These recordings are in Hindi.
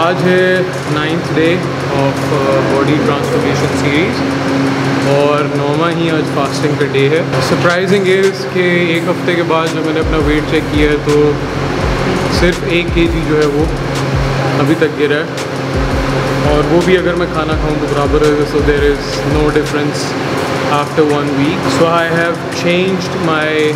आज है 9th day of body transformation series और 9वां ही आज फास्टिंग का डे है। सरप्राइजिंग इज़ कि एक हफ़्ते के बाद जब मैंने अपना वेट चेक किया है तो सिर्फ 1 kg जो है वो अभी तक गिरा है, और वो भी अगर मैं खाना खाऊं तो बराबर है। So there is no difference after 1 week. So I have changed my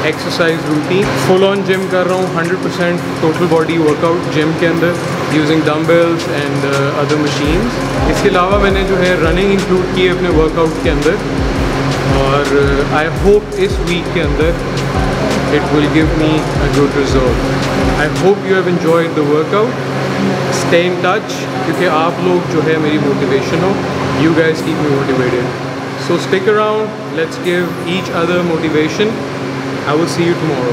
exercise routine. Full on gym कर रहा हूँ, 100% टोटल बॉडी वर्कआउट जिम के अंदर using dumbbells and other machines. इसके अलावा मैंने जो है रनिंग इंक्लूड की है अपने वर्कआउट के अंदर, और आई होप इस वीक के अंदर it will give me a good result. I hope you have enjoyed the workout. Stay in touch, क्योंकि आप लोग जो है मेरी मोटिवेशन हो। You guys keep me motivated, so stick around, let's give each other motivation. I will see you tomorrow.